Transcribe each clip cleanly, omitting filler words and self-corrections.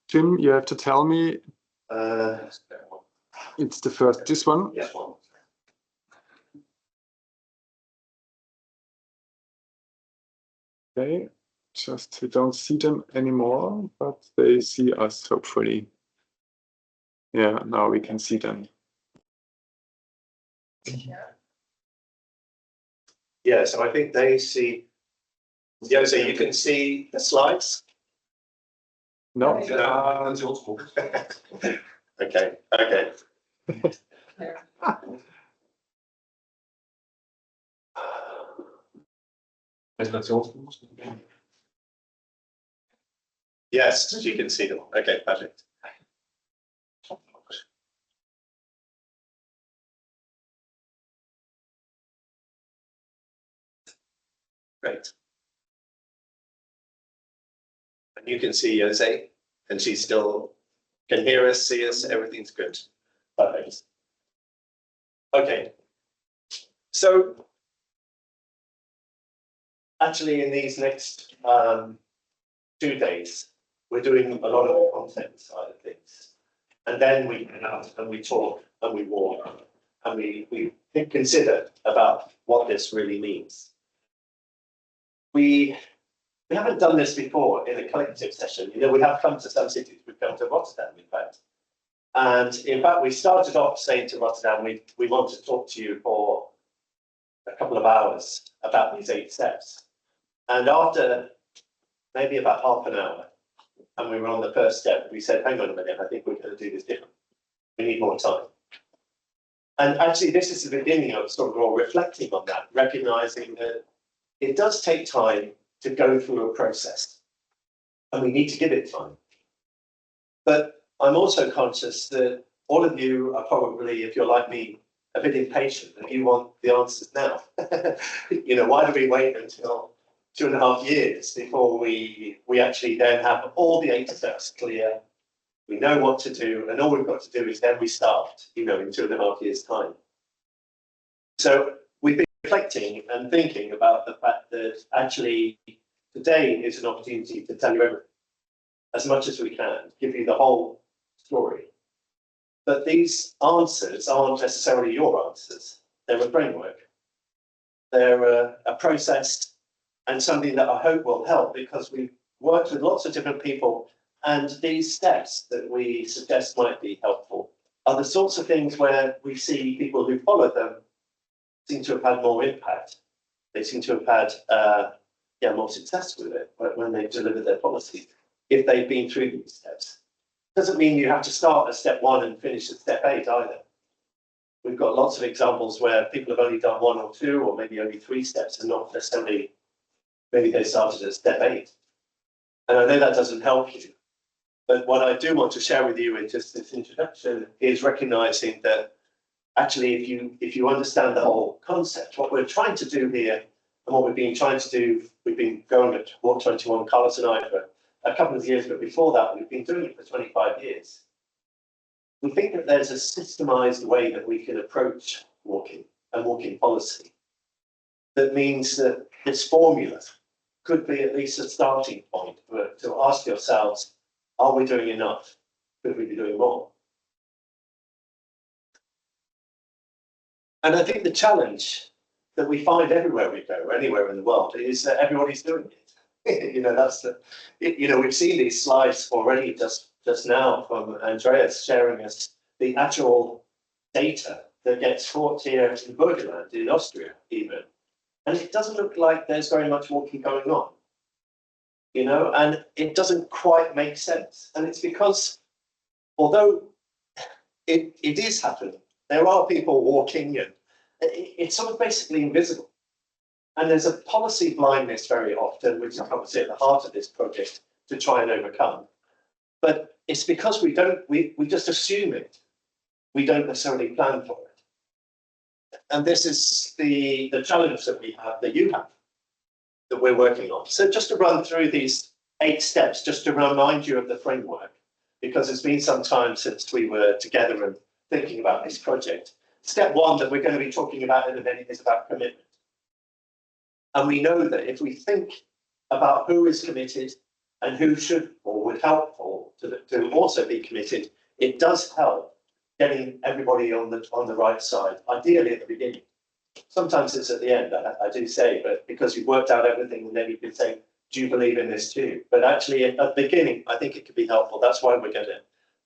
Jim, you have to tell me. It's the first, this one? Yes, one. Okay, just we don't see them anymore, but they see us, hopefully. Yeah, now we can see them. Yeah, so I think they see. Yeah, so you can see the slides. No. Okay. Yes, you can see them. Okay, perfect. Great. And you can see Jose, and she still can hear us, see us, everything's good. Perfect. Okay. So actually in these next 2 days, we're doing a lot of the content side of things. And then we get out and we talk and we walk and we consider about what this really means. We haven't done this before in a collective session. You know, we have come to some cities, we've come to Rotterdam, in fact. And in fact, we started off saying to Rotterdam, we want to talk to you for a couple of hours about these 8 steps. And after maybe about half an hour, and we were on the first step, we said, hang on a minute, I think we're going to do this different. We need more time. And actually, this is the beginning of sort of all reflecting on that, recognizing that it does take time to go through a process, and we need to give it time. But I'm also conscious that all of you are probably, if you're like me, a bit impatient and you want the answers now. You know, why do we wait until 2.5 years before we actually then have all the 8 steps clear? We know what to do, and all we've got to do is then we start, you know, in 2.5 years' time. So we've been reflecting and thinking about the fact that actually today is an opportunity to tell you everything, as much as we can, give you the whole story. But these answers aren't necessarily your answers. They're a framework. They're a process and something that I hope will help, because we've worked with lots of different people, and these steps that we suggest might be helpful are the sorts of things where we see people who follow them seem to have had more impact. They seem to have had more success with it when they've delivered their policies, if they've been through these steps. Doesn't mean you have to start at step 1 and finish at step 8 either. We've got lots of examples where people have only done 1 or 2 or maybe only 3 steps, and not necessarily, maybe they started at step 8. And I know that doesn't help you, but what I do want to share with you in just this introduction is recognizing that actually if you understand the whole concept, what we're trying to do here and what we've been trying to do, we've been going at Walk 21, Carlos and I, for a couple of years, but before that, we've been doing it for 25 years. We think that there's a systemized way that we can approach walking and walking policy. That means that this formula could be at least a starting point to ask yourselves, are we doing enough? Could we be doing more? And I think the challenge that we find everywhere we go, anywhere in the world, is that everybody's doing it. You know, that's the, you know, we've seen these slides already just now from Andreas sharing us the actual data that gets taught here in Burgenland, in Austria even. And it doesn't look like there's very much walking going on, you know, and it doesn't quite make sense. And it's because, although it is happening, there are people walking, and it's sort of basically invisible. And there's a policy blindness very often, which is obviously at the heart of this project to try and overcome. But it's because we just assume it. We don't necessarily plan for it. And this is the challenge that we have, that you have, that we're working on. So just to run through these 8 steps, just to remind you of the framework, because it's been some time since we were together and thinking about this project. Step 1 that we're going to be talking about in a minute is about commitment. And we know that if we think about who is committed and who should or would help or to also be committed, it does help getting everybody on the right side, ideally at the beginning. Sometimes it's at the end, I do say, but because you've worked out everything, and then you can say, do you believe in this too? But actually, at the beginning, I think it could be helpful. That's why we're going to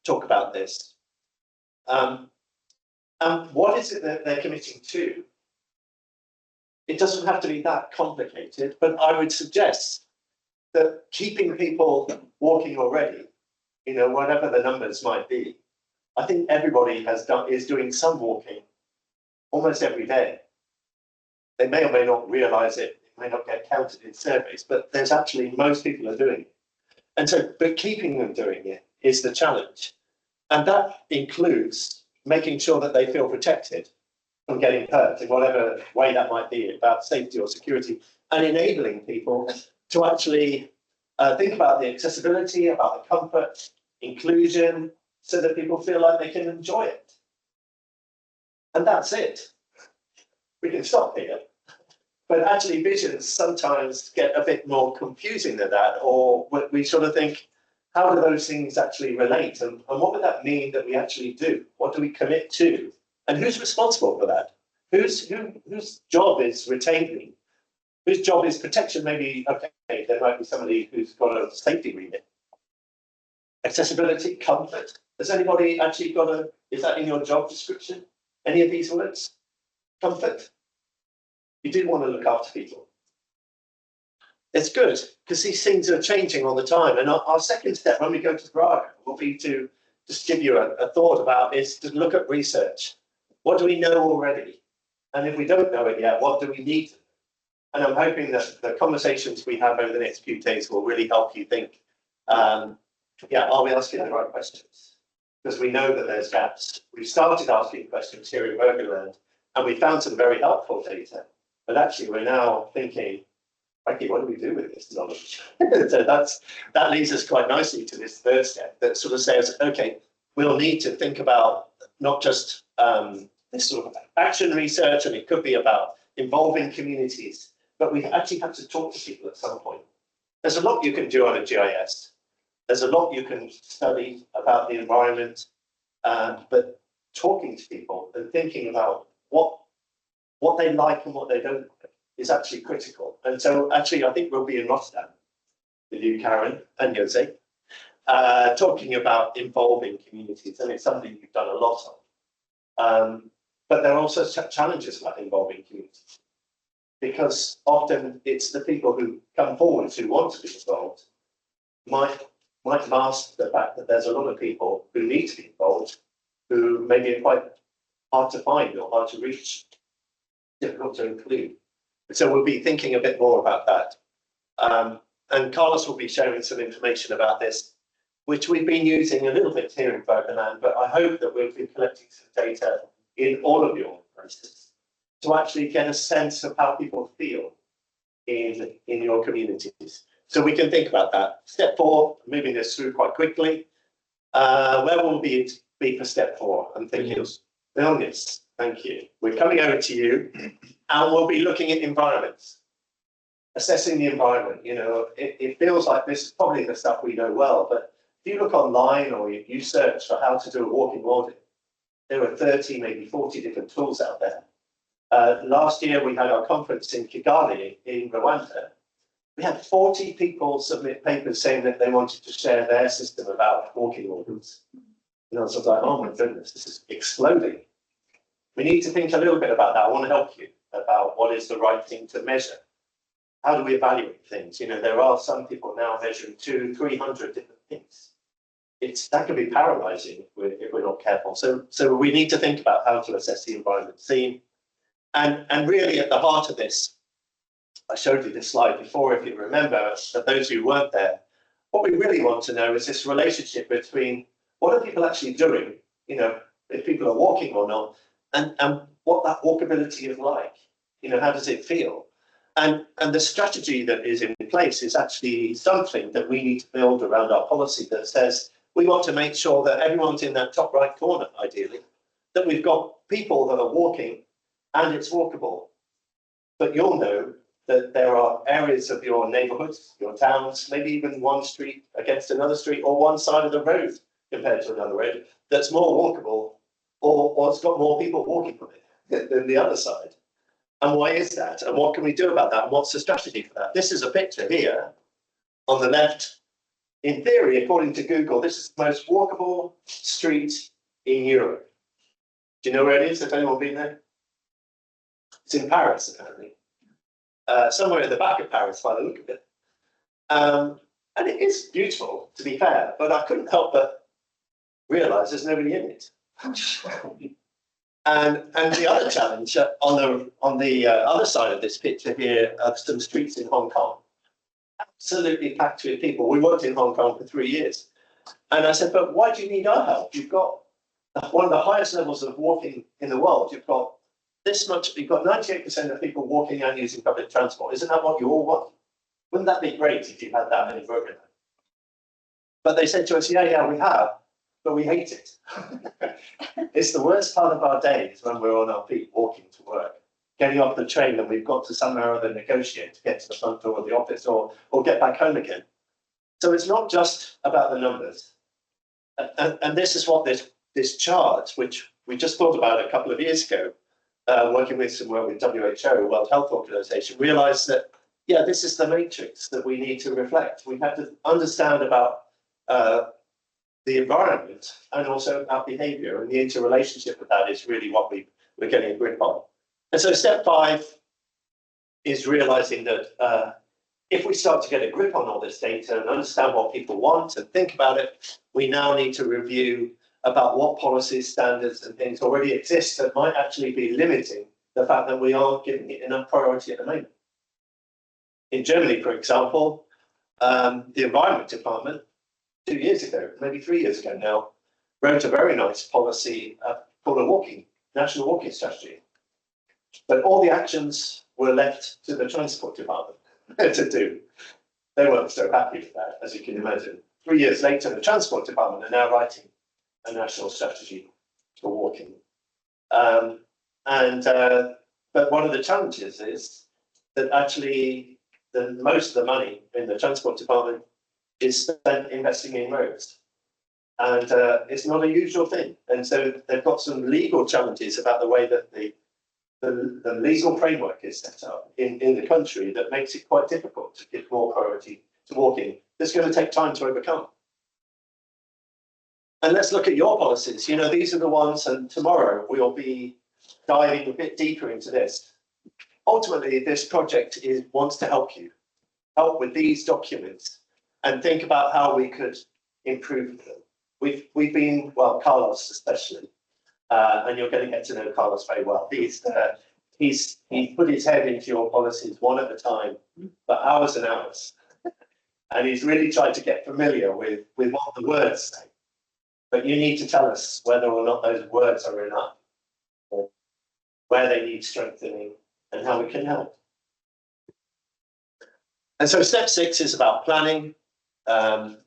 talk about this. And what is it that they're committing to? It doesn't have to be that complicated, but I would suggest that keeping people walking already, whatever the numbers might be, I think everybody is doing some walking almost every day. They may or may not realize it, it may not get counted in surveys, but there's actually, most people are doing it. And so, but keeping them doing it is the challenge. And that includes making sure that they feel protected from getting hurt in whatever way that might be, about safety or security, and enabling people to actually think about the accessibility, about the comfort, inclusion, so that people feel like they can enjoy it. And that's it. We can stop here. But actually, visions sometimes get a bit more confusing than that, or we sort of think, how do those things actually relate? And what would that mean that we actually do? What do we commit to? And who's responsible for that? Whose job is retaining? Whose job is protection? Maybe, okay, there might be somebody who's got a safety remit. Accessibility, comfort. Has anybody actually is that in your job description? Any of these words? Comfort. You do want to look after people. It's good, because these things are changing all the time. And our second step when we go to Prague will be to just give you a thought about is to look at research. What do we know already? And if we don't know it yet, what do we need to know? And I'm hoping that the conversations we have over the next few days will really help you think, are we asking the right questions? Because we know that there's gaps. We've started asking questions here in Burgenland, and we found some very helpful data. But actually, we're now thinking, okay, what do we do with this knowledge? So that leads us quite nicely to this third step that sort of says, okay, we'll need to think about not just this sort of action research, and it could be about involving communities, but we actually have to talk to people at some point. There's a lot you can do on a GIS. There's a lot you can study about the environment, but talking to people and thinking about what they like and what they don't like is actually critical. And so actually, I think we'll be in Rotterdam with you, Karen, and Jose, talking about involving communities. And it's something you've done a lot of. But there are also challenges about involving communities, because often it's the people who come forward who want to be involved might mask the fact that there's a lot of people who need to be involved who maybe are quite hard to find or hard to reach, difficult to include. So we'll be thinking a bit more about that. And Carlos will be sharing some information about this, which we've been using a little bit here in Burgenland, but I hope that we'll be collecting some data in all of your places to actually get a sense of how people feel in your communities. So we can think about that. Step 4, moving this through quite quickly. Where will we be for step 4? I'm thinking Vilnius. Thank you. We're coming over to you, and we'll be looking at environments, assessing the environment. It feels like this is probably the stuff we know well, but if you look online or you search for how to do a walking audit, there are 30, maybe 40 different tools out there. Last year, we had our conference in Kigali in Rwanda. We had 40 people submit papers saying that they wanted to share their system about walking audits. And I was like, oh my goodness, this is exploding. We need to think a little bit about that. I want to help you about what is the right thing to measure. How do we evaluate things? There are some people now measuring 200, 300 different things. That can be paralyzing if we're not careful. So we need to think about how to assess the environment scene. And really at the heart of this, I showed you this slide before, if you remember, for those who weren't there, what we really want to know is this relationship between what are people actually doing, if people are walking or not, and what that walkability is like, how does it feel? And the strategy that is in place is actually something that we need to build around our policy that says we want to make sure that everyone's in that top right corner, ideally, that we've got people that are walking and it's walkable. But you'll know that there are areas of your neighborhoods, your towns, maybe even one street against another street or one side of the road compared to another road that's more walkable or it's got more people walking on it than the other side. And why is that? And what can we do about that? And what's the strategy for that? This is a picture here on the left. In theory, according to Google, this is the most walkable street in Europe. Do you know where it is? Has anyone been there? It's in Paris, apparently. Somewhere in the back of Paris, by the look of it. And it is beautiful, to be fair, but I couldn't help but realise there's nobody in it. And the other challenge on the other side of this picture here are some streets in Hong Kong. Absolutely packed with people. We worked in Hong Kong for 3 years. And I said, but why do you need our help? You've got one of the highest levels of walking in the world. You've got this much, you've got 98% of people walking and using public transport. Isn't that what you all want? Wouldn't that be great if you had that many working? But they said to us, yeah, we have, but we hate it. It's the worst part of our days when we're on our feet walking to work, getting off the train and we've got to somehow or other negotiate to get to the front door of the office or get back home again. So it's not just about the numbers. And this is what this chart, which we just thought about a couple of years ago, working with some work with WHO, World Health Organization, realized that, yeah, this is the matrix that we need to reflect. We have to understand about the environment and also our behavior, and the interrelationship with that is really what we're getting a grip on. And so step 5 is realizing that if we start to get a grip on all this data and understand what people want and think about it, we now need to review about what policies, standards and things already exist that might actually be limiting the fact that we aren't giving it enough priority at the moment. In Germany, for example, the Environment Department 2 years ago, maybe 3 years ago now, wrote a very nice policy called a national walking strategy. But all the actions were left to the Transport Department to do. They weren't so happy with that, as you can imagine. 3 years later, the Transport Department are now writing a national strategy for walking. But one of the challenges is that actually most of the money in the Transport Department is spent investing in roads. And it's not a usual thing. And so they've got some legal challenges about the way that the legal framework is set up in the country that makes it quite difficult to give more priority to walking. It's going to take time to overcome. And let's look at your policies. You know, these are the ones, and tomorrow we'll be diving a bit deeper into this. Ultimately, this project wants to help with these documents and think about how we could improve them. We've been, well, Carlos especially, and you're going to get to know Carlos very well. He's put his head into your policies one at a time for hours and hours. And he's really tried to get familiar with what the words say. But you need to tell us whether or not those words are enough, or where they need strengthening, and how we can help. And so step 6 is about planning. I'm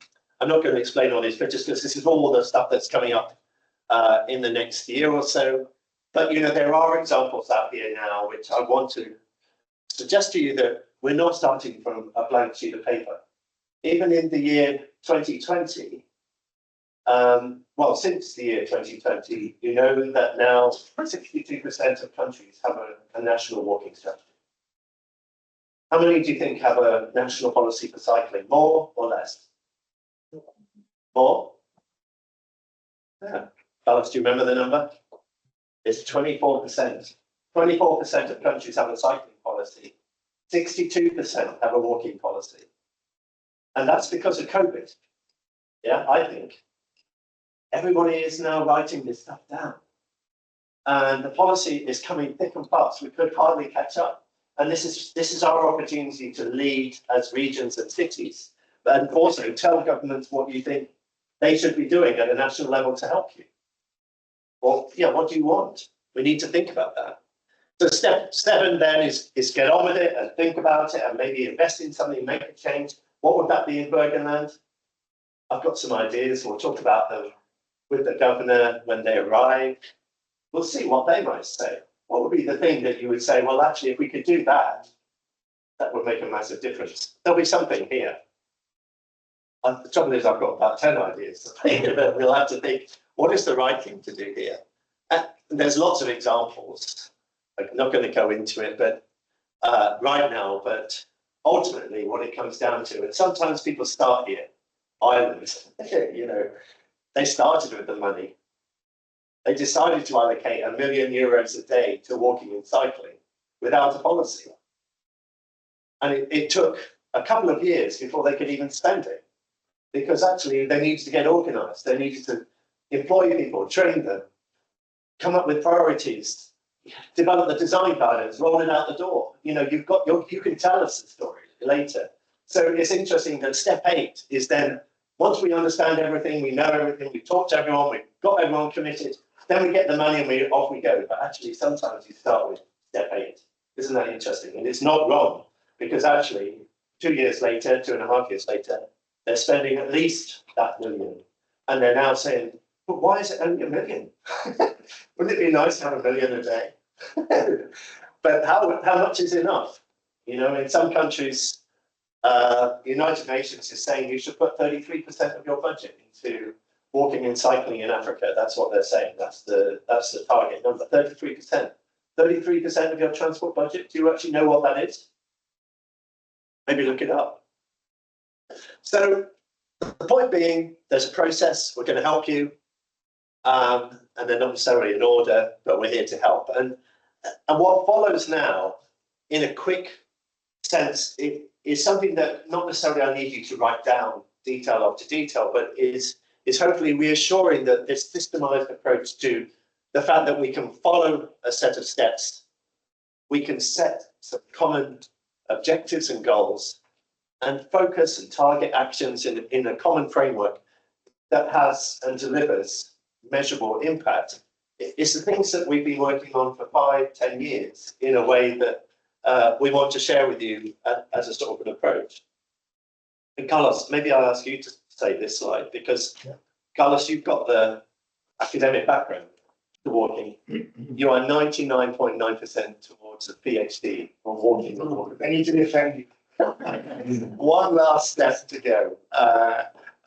not going to explain all these pictures because this is all the stuff that's coming up in the next year or so. But you know, there are examples out here now which I want to suggest to you that we're not starting from a blank sheet of paper. Even in the year 2020, well, since the year 2020, you know that now 62% of countries have a national walking strategy. How many do you think have a national policy for cycling? More or less? More? Yeah. Carlos, do you remember the number? It's 24%. 24% of countries have a cycling policy. 62% have a walking policy. And that's because of COVID. Yeah, I think. Everybody is now writing this stuff down. And the policy is coming thick and fast. We could hardly catch up. And this is our opportunity to lead as regions and cities, and also tell governments what you think they should be doing at a national level to help you. Well, yeah, what do you want? We need to think about that. So step 7 then is get on with it and think about it and maybe invest in something, make a change. What would that be in Burgenland? I've got some ideas. We'll talk about them with the governor when they arrive. We'll see what they might say. What would be the thing that you would say, well, actually, if we could do that, that would make a massive difference. There'll be something here. The trouble is, I've got about 10 ideas. We'll have to think, what is the right thing to do here? And there's lots of examples. I'm not going to go into it, but right now, but ultimately what it comes down to, and sometimes people start here, Ireland, you know, they started with the money. They decided to allocate €1 million a day to walking and cycling without a policy. And it took a couple of years before they could even spend it, because actually they needed to get organised. They needed to employ people, train them, come up with priorities, develop the design guidance, roll it out the door. You know, you can tell us the story later. So it's interesting that step 8 is then, once we understand everything, we know everything, we've talked to everyone, we've got everyone committed, then we get the money and off we go. But actually, sometimes you start with step 8. Isn't that interesting? And it's not wrong, because actually, 2 years later, 2.5 years later, they're spending at least that million. And they're now saying, but why is it only $1 million? Wouldn't it be nice to have $1 million a day? But how much is enough? You know, in some countries, the United Nations is saying you should put 33% of your budget into walking and cycling in Africa. That's what they're saying. That's the target number, 33%. 33% of your transport budget. Do you actually know what that is? Maybe look it up. So the point being, there's a process. We're going to help you. And they're not necessarily in order, but we're here to help. And what follows now, in a quick sense, it is something that not necessarily I need you to write down detail after detail, but is hopefully reassuring that this systemized approach to the fact that we can follow a set of steps, we can set some common objectives and goals, and focus and target actions in a common framework that has and delivers measurable impact. It's the things that we've been working on for 5-10 years in a way that we want to share with you as a sort of an approach. And Carlos, maybe I'll ask you to say this slide, because Carlos, you've got the academic background to walking. You are 99.9% towards a PhD on walking. I need to defend you. One last step to go.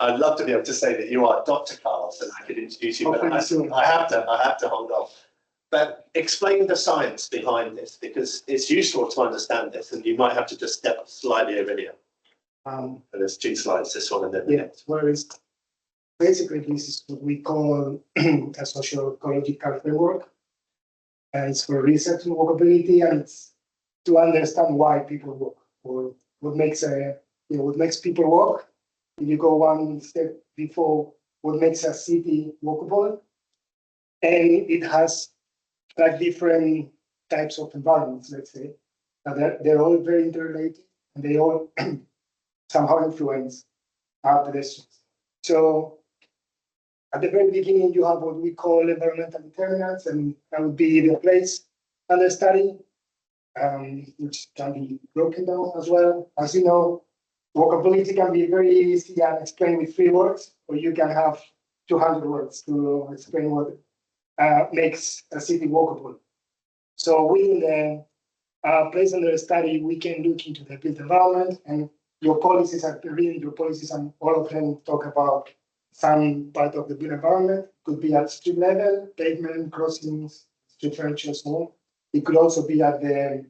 I'd love to be able to say that you are Dr. Carlos and I could introduce you, but I have to hold on. But explain the science behind this, because it's useful to understand this, and you might have to just step slightly over here. And there's 2 slides, this one and then the next. Whereas basically this is what we call a socio-ecological framework. And it's for research in walkability, and it's to understand why people walk, or what makes people walk. If you go one step before, what makes a city walkable, and it has like different types of environments, let's say. They're all very interrelated, and they all somehow influence our pedestrians. So at the very beginning, you have what we call environmental determinants, and that would be the place under study, which can be broken down as well. As you know, walkability can be very easy and explained with 3 words, or you can have 200 words to explain what makes a city walkable. So within the place under study, we can look into the built environment, and your policies are reading your policies, and all of them talk about some part of the built environment. Could be at street level, pavement, crossings, street furniture, so on. It could also be at the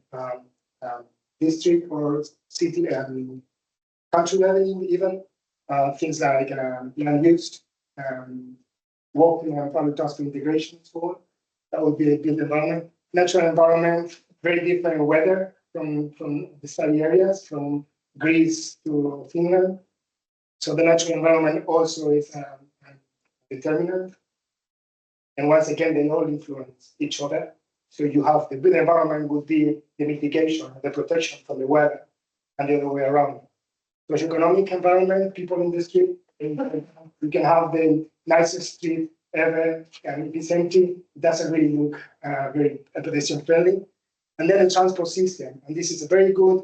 district or city and country level, even things like land use, walking and public transport integration, and so on. That would be a built environment. Natural environment, very different weather from the study areas, from Greece to Finland. So the natural environment also is a determinant. And once again, they all influence each other. So you have the built environment would be the mitigation, the protection from the weather, and the other way around. Socio-economic environment, people in the street, you can have the nicest street ever, and if it's empty, it doesn't really look very pedestrian friendly. And then the transport system, and this is very good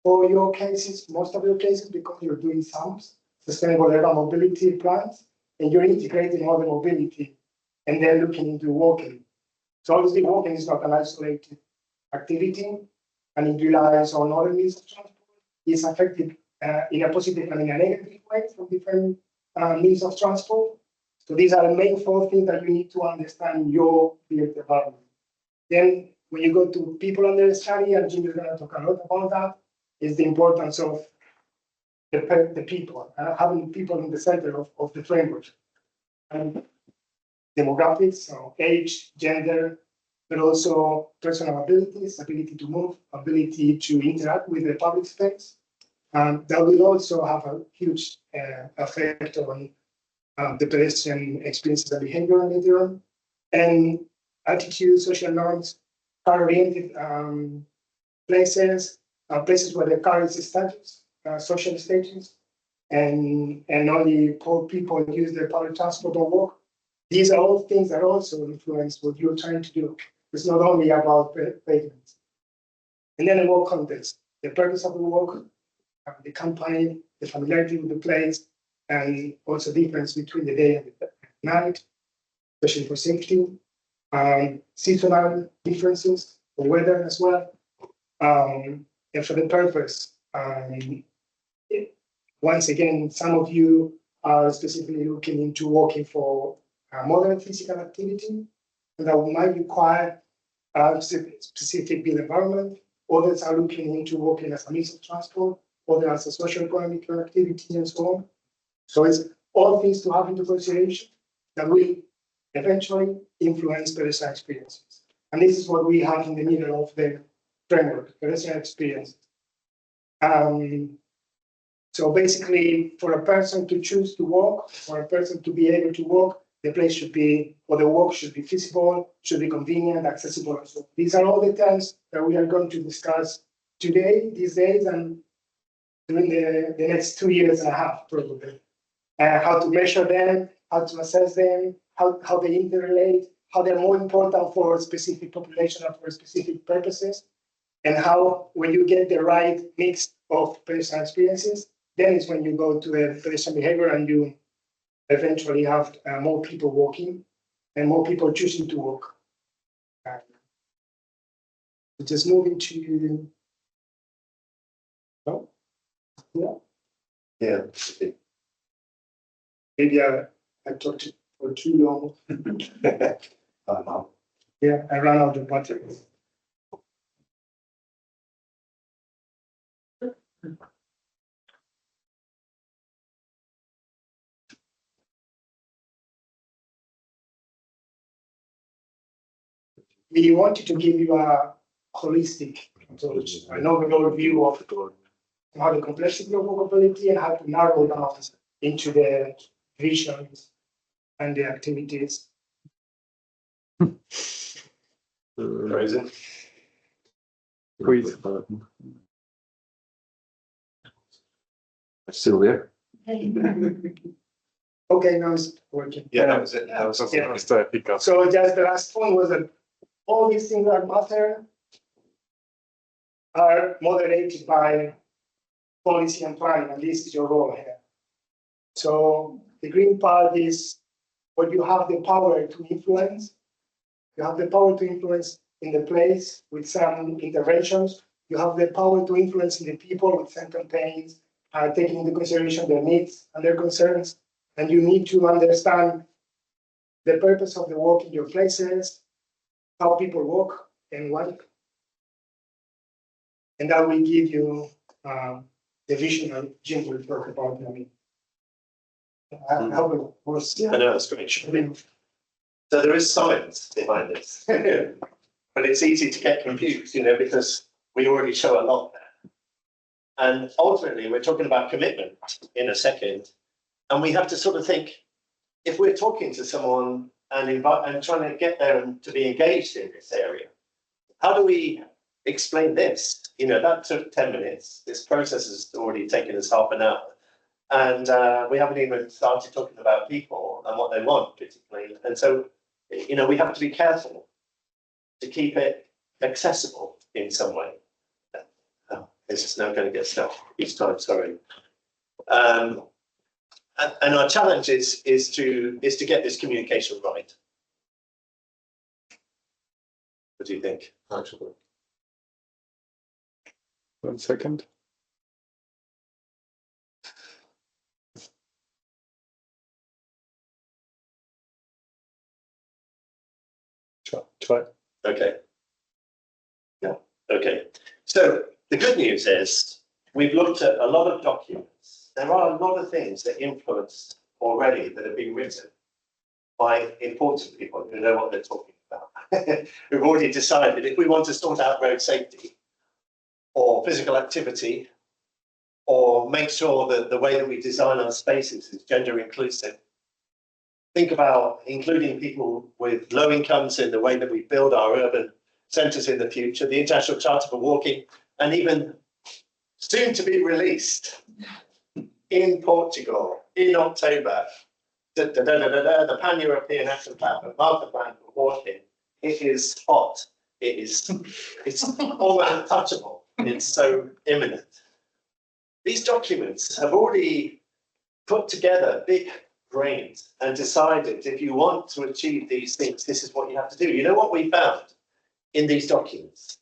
for your cases, most of your cases, because you're doing some sustainable urban mobility plans, and you're integrating all the mobility, and then looking into walking. So obviously walking is not an isolated activity. and it relies on other means of transport, is affected in a positive and in a negative way from different means of transport. So these are the main four things that you need to understand in your field development. Then when you go to people under study, and Jim is going to talk a lot about that, is the importance of the people, having people in the center of the framework. And demographics, so age, gender, but also personal abilities, ability to move, ability to interact with the public space. That will also have a huge effect on the pedestrian experiences and behavior later on. And attitude, social norms, car-oriented places, places where the car is status, social status, and only poor people use their public transport or walk. These are all things that also influence what you're trying to do. It's not only about pavements. And then the work context, the purpose of the work, the campaign, the familiarity with the place, and also difference between the day and the night, especially for safety, seasonal differences, the weather as well, and for the purpose. Once again, some of you are specifically looking into working for modern physical activity, and that might require a specific built environment. Others are looking into working as a means of transport, others as a social economic activity, and so on. So it's all things to have into consideration that will eventually influence pedestrian experiences. And this is what we have in the middle of the framework, pedestrian experiences. So basically, for a person to choose to walk, for a person to be able to walk, the place should be, or the walk should be feasible, should be convenient, accessible. So these are all the terms that we are going to discuss today, these days, and during the next 2 years and a half, probably. How to measure them, how to assess them, how they interrelate, how they're more important for a specific population and for specific purposes, and how, when you get the right mix of pedestrian experiences, then it's when you go to the pedestrian behavior and you eventually have more people walking and more people choosing to walk. Just moving to, no? Yeah. Maybe I talked for too long. Yeah, I ran out of battery. We wanted to give you a holistic approach, an overall view of how the complexity of walkability and how to narrow down into the visions and the activities. Crazy. Squeeze. Still there? Okay, now it's working. Yeah, that was it. That was Yeah. Just a hiccup. So just the last point was that all these things that matter are moderated by policy and planning, and this is your role here. So the green part is what you have the power to influence. You have the power to influence in the place with some interventions. You have the power to influence in the people with some campaigns, taking into consideration their needs and their concerns. And you need to understand the purpose of the walk in your places, how people walk and what. And that will give you the vision that Jim will talk about in a minute. I hope it was. I know, it's great. So there is science behind this, but it's easy to get confused, because we already show a lot there. And ultimately, we're talking about commitment in a second, and we have to sort of think, if we're talking to someone and trying to get them to be engaged in this area, how do we explain this? That took 10 minutes. This process has already taken us half an hour. And we haven't even started talking about people and what they want, particularly. And so, we have to be careful to keep it accessible in some way. Oh, it's just now going to get stuck each time, sorry. And our challenge is to get this communication right. What do you think? Actually. 1 second. Try. Okay. Yeah. Okay. So the good news is we've looked at a lot of documents. There are a lot of things that influence already that have been written by important people who know what they're talking about. We've already decided if we want to sort out road safety or physical activity or make sure that the way that we design our spaces is gender inclusive, think about including people with low incomes in the way that we build our urban centres in the future, the International Charter for Walking, and even soon to be released in Portugal in October, the Pan-European Action Plan, the Master Plan for Walking. It is hot. It's almost untouchable. It's so imminent. These documents have already put together big brains and decided if you want to achieve these things, this is what you have to do. You know what we found in these documents?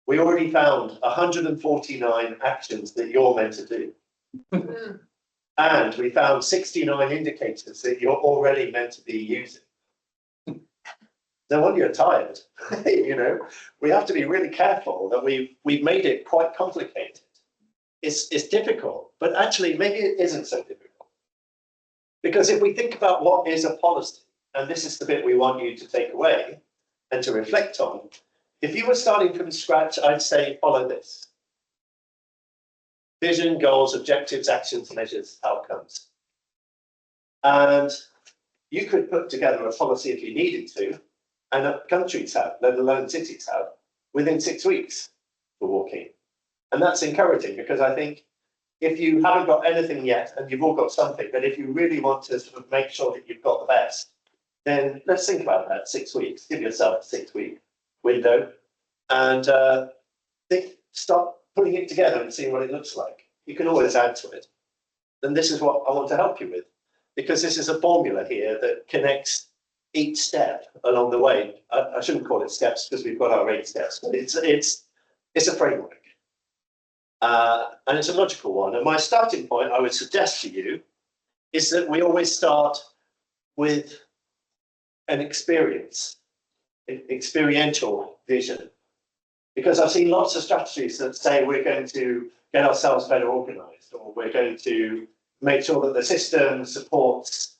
We already found 149 actions that you're meant to do. And we found 69 indicators that you're already meant to be using. No wonder you're tired. You know, we have to be really careful that we've made it quite complicated. It's difficult, but actually maybe it isn't so difficult. Because if we think about what is a policy, and this is the bit we want you to take away and to reflect on, if you were starting from scratch, I'd say follow this. Vision, goals, objectives, actions, measures, outcomes. And you could put together a policy if you needed to, and countries have, let alone cities have, within 6 weeks for walking. And that's encouraging because I think if you haven't got anything yet and you've all got something, but if you really want to sort of make sure that you've got the best, then let's think about that 6 weeks. Give yourself a 6-week window and start putting it together and seeing what it looks like. You can always add to it. And this is what I want to help you with, because this is a formula here that connects each step along the way. I shouldn't call it steps because we've got our 8 steps, but it's a framework. And it's a logical one. And my starting point, I would suggest to you, is that we always start with an experiential vision. Because I've seen lots of strategies that say we're going to get ourselves better organized, or we're going to make sure that the system supports,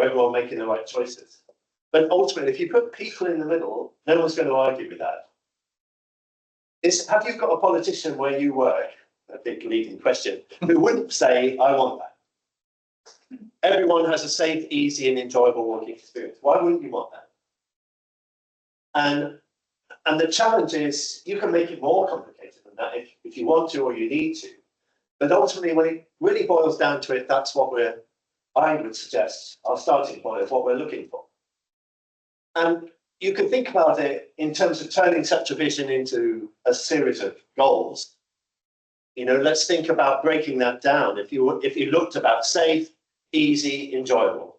everyone making the right choices. But ultimately, if you put people in the middle, no one's going to argue with that. Have you got a politician where you work, a big leading question, who wouldn't say, I want that? Everyone has a safe, easy and enjoyable walking experience. Why wouldn't you want that? And the challenge is you can make it more complicated than that if you want to or you need to. But ultimately, when it really boils down to it, that's what I would suggest, our starting point of what we're looking for. And you can think about it in terms of turning such a vision into a series of goals. You know, let's think about breaking that down. If you looked about safe, easy, enjoyable,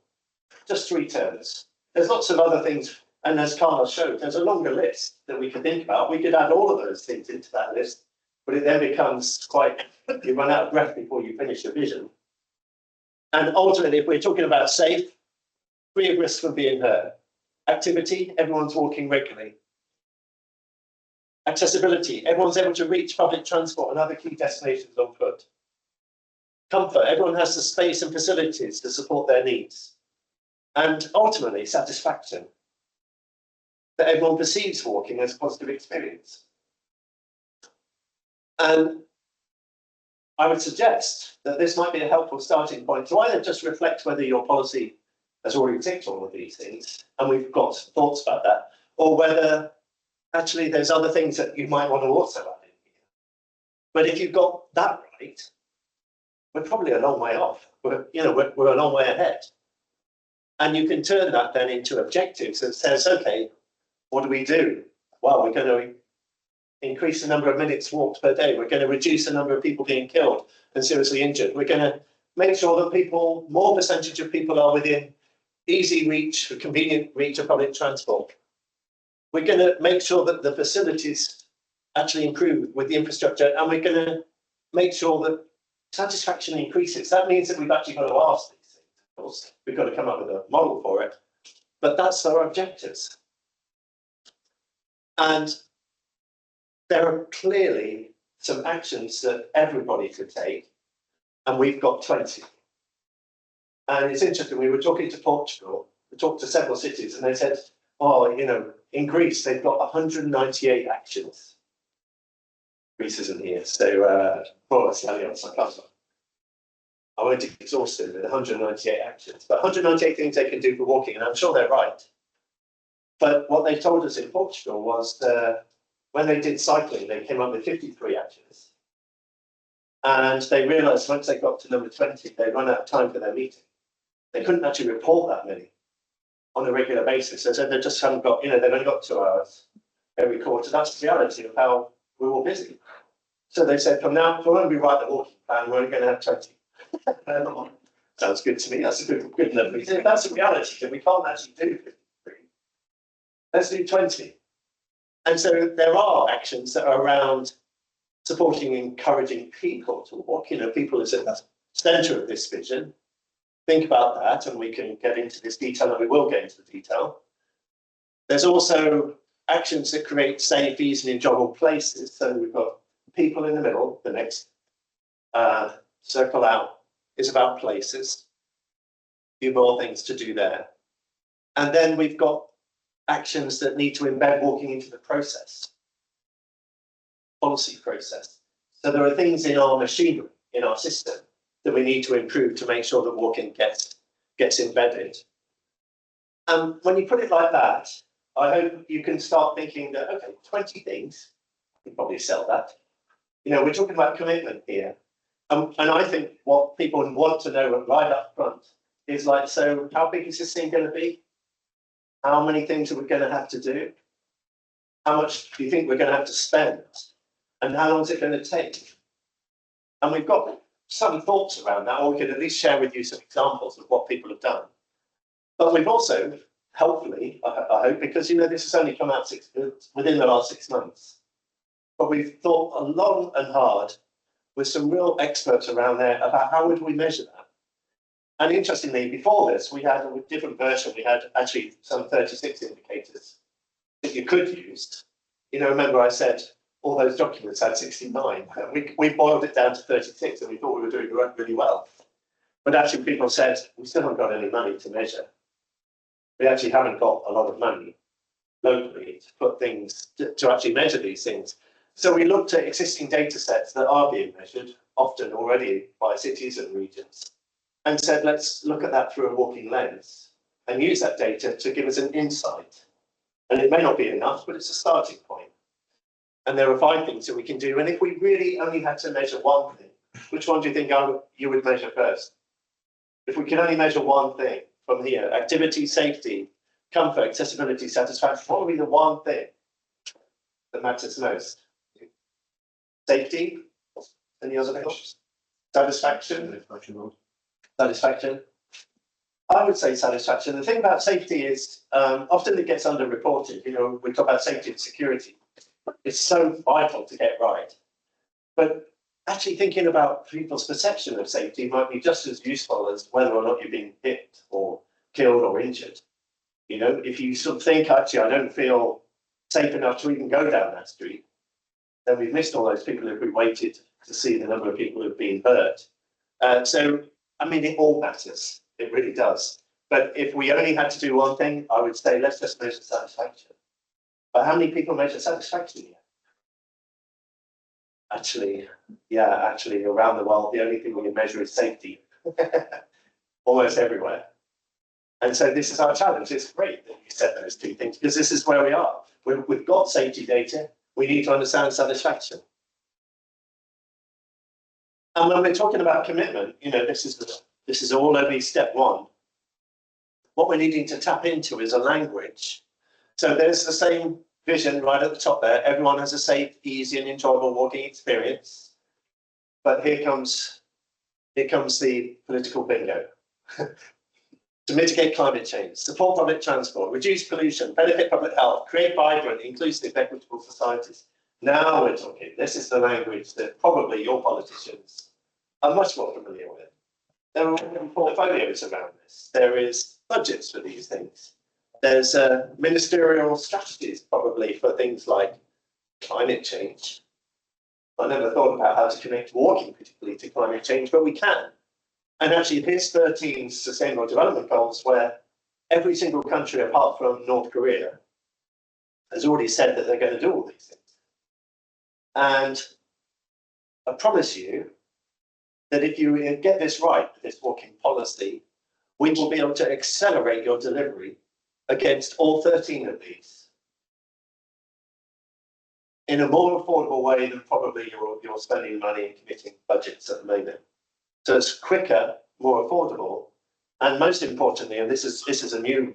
just 3 terms. There's lots of other things, and as Carlos showed, there's a longer list that we could think about. We could add all of those things into that list, but it then becomes quite, you run out of breath before you finish your vision. And ultimately, if we're talking about safe, free of risk from being hurt. Activity, everyone's walking regularly. Accessibility, everyone's able to reach public transport and other key destinations on foot. Comfort, everyone has the space and facilities to support their needs. And ultimately, satisfaction, that everyone perceives walking as a positive experience. And I would suggest that this might be a helpful starting point to either just reflect whether your policy has already ticked all of these things, and we've got thoughts about that, or whether actually there's other things that you might want to also add in here. But if you've got that right, we're probably a long way off. We're a long way ahead. And you can turn that then into objectives that says, okay, what do we do? Well, we're going to increase the number of minutes walked per day. We're going to reduce the number of people being killed and seriously injured. We're going to make sure that more percentage of people are within easy reach, convenient reach of public transport. We're going to make sure that the facilities actually improve with the infrastructure, and we're going to make sure that satisfaction increases. That means that we've actually got to ask these things, of course. We've got to come up with a model for it, but that's our objectives. And there are clearly some actions that everybody could take, and we've got 20. And it's interesting, we were talking to Portugal, we talked to several cities, and they said, oh, you know, in Greece, they've got 198 actions. Greece isn't here, so I won't exhaust it with 198 actions, but 198 things they can do for walking, and I'm sure they're right. But what they told us in Portugal was when they did cycling, they came up with 53 actions. And they realised once they got to number 20, they'd run out of time for their meeting. They couldn't actually report that many on a regular basis. So they just haven't got, you know, they've only got 2 hours every quarter. That's the reality of how we're all busy. So they said, from now, from when we write the walking plan, we're only going to have 20. Sounds good to me. That's a good number. If that's the reality, then we can't actually do 53. Let's do 20. And so there are actions that are around supporting and encouraging people to walk. You know, people is at the centre of this vision. Think about that, and we can get into this detail, and we will get into the detail. There's also actions that create safe, easy, and enjoyable places. So we've got people in the middle. The next circle out is about places. A few more things to do there. And then we've got actions that need to embed walking into the process, policy process. So there are things in our machinery, in our system, that we need to improve to make sure that walking gets embedded. And when you put it like that, I hope you can start thinking that, okay, 20 things, you probably sell that. You know, we're talking about commitment here. And I think what people want to know right up front is like, so how big is this thing going to be? How many things are we going to have to do? How much do you think we're going to have to spend? And how long is it going to take? And we've got some thoughts around that, or we could at least share with you some examples of what people have done. But we've also, hopefully, I hope, because, you know, this has only come out within the last 6 months, but we've thought long and hard with some real experts around there about how would we measure that. And interestingly, before this, we had a different version. We had actually some 36 indicators that you could use. You know, remember I said all those documents had 69. We boiled it down to 36, and we thought we were doing really well. But actually, people said, we still haven't got any money to measure. We actually haven't got a lot of money locally to put things, to actually measure these things. So we looked at existing data sets that are being measured, often already by cities and regions, and said, let's look at that through a walking lens and use that data to give us an insight. And it may not be enough, but it's a starting point. And there are 5 things that we can do. And if we really only had to measure one thing, which one do you think you would measure first? If we can only measure one thing from here, activity, safety, comfort, accessibility, satisfaction, what would be the one thing that matters most? Safety? Any other thoughts? Satisfaction? Satisfaction. I would say satisfaction. The thing about safety is often it gets underreported. You know, we talk about safety and security. It's so vital to get right. But actually thinking about people's perception of safety might be just as useful as whether or not you're being hit or killed or injured. You know, if you sort of think, actually, I don't feel safe enough to even go down that street, then we've missed all those people if we waited to see the number of people who've been hurt. So, I mean, it all matters. It really does. But if we only had to do one thing, I would say, let's just measure satisfaction. But how many people measure satisfaction yet? Actually, around the world, the only thing we can measure is safety. Almost everywhere. And so this is our challenge. It's great that you said those 2 things, because this is where we are. We've got safety data. We need to understand satisfaction. And when we're talking about commitment, you know, this is all only step 1. What we're needing to tap into is a language. So there's the same vision right at the top there. Everyone has a safe, easy, and enjoyable walking experience. But here comes the political bingo. To mitigate climate change, support public transport, reduce pollution, benefit public health, create vibrant, inclusive, equitable societies. Now we're talking. This is the language that probably your politicians are much more familiar with. There are portfolios around this. There is budgets for these things. There's ministerial strategies probably for things like climate change. I never thought about how to connect walking particularly to climate change, but we can. And actually, here's 13 Sustainable Development Goals where every single country apart from North Korea has already said that they're going to do all these things. And I promise you that if you get this right, this walking policy, we will be able to accelerate your delivery against all 13 of these in a more affordable way than probably you're spending money and committing budgets at the moment. So it's quicker, more affordable, and most importantly, and this is a new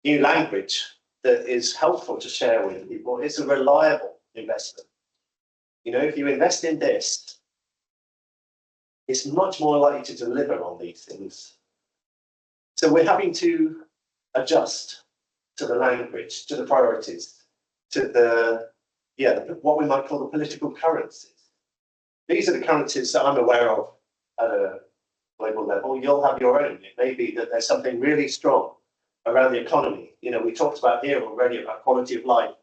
language that is helpful to share with people, it's a reliable investment. You know, if you invest in this, it's much more likely to deliver on these things. So we're having to adjust to the language, to the priorities, to the, what we might call the political currencies. These are the currencies that I'm aware of at a global level. You'll have your own. It may be that there's something really strong around the economy. You know, we talked about here already about quality of life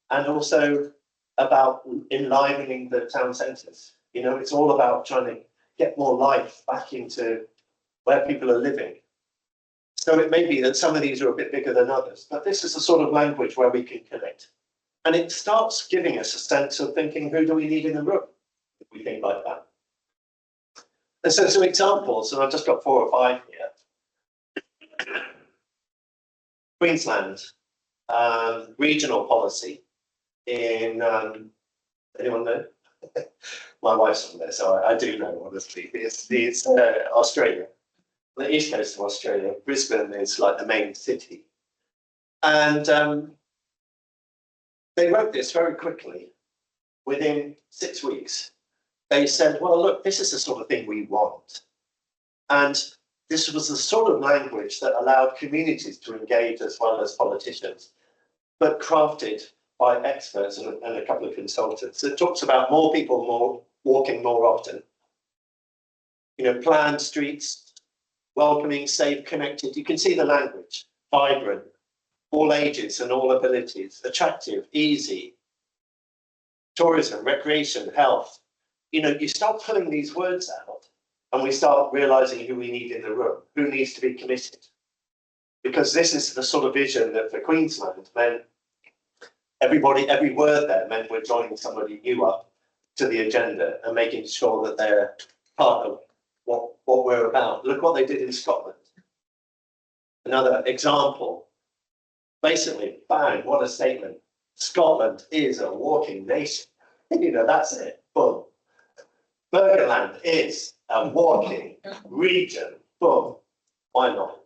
and also about enlivening the town centres. You know, it's all about trying to get more life back into where people are living. So it may be that some of these are a bit bigger than others, but this is the sort of language where we can connect. And it starts giving us a sense of thinking, who do we need in the room if we think like that? And so some examples, and I've just got 4 or 5 here. Queensland, regional policy in, anyone know? My wife's from there, so I do know, honestly. It's Australia, the east coast of Australia. Brisbane is like the main city. And they wrote this very quickly. Within 6 weeks, they said, well, look, this is the sort of thing we want. And this was the sort of language that allowed communities to engage as well as politicians, but crafted by experts and a couple of consultants. It talks about more people walking more often. You know, planned streets, welcoming, safe, connected. You can see the language, vibrant, all ages and all abilities, attractive, easy, tourism, recreation, health. You know, you start pulling these words out and we start realizing who we need in the room, who needs to be committed. Because this is the sort of vision that for Queensland meant every word there meant we're joining somebody new up to the agenda and making sure that they're part of what we're about. Look what they did in Scotland. Another example. Basically, bang, what a statement. Scotland is a walking nation. You know, that's it. Boom. Burgenland is a walking region. Boom. Why not?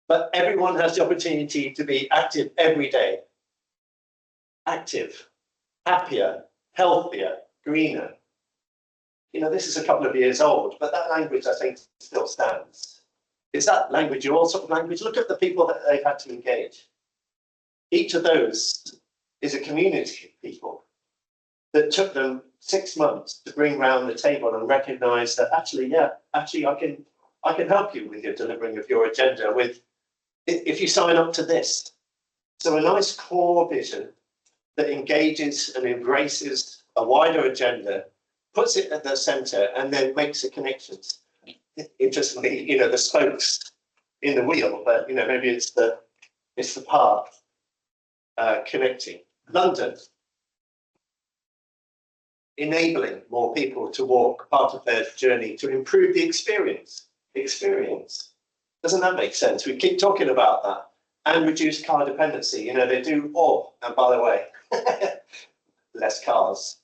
But everyone has the opportunity to be active every day. Active, happier, healthier, greener. You know, this is a couple of years old, but that language, I think, still stands. Is that language your sort of language? Look at the people that they've had to engage. Each of those is a community of people that took them 6 months to bring round the table and recognise that actually, I can help you with your delivering of your agenda with if you sign up to this. So a nice core vision that engages and embraces a wider agenda, puts it at the centre, and then makes the connections. Interestingly, you know, the spokes in the wheel, but you know, maybe it's the path connecting. London, enabling more people to walk part of their journey to improve the experience. Doesn't that make sense? We keep talking about that. And reduce car dependency. You know, they do all, and by the way, less cars.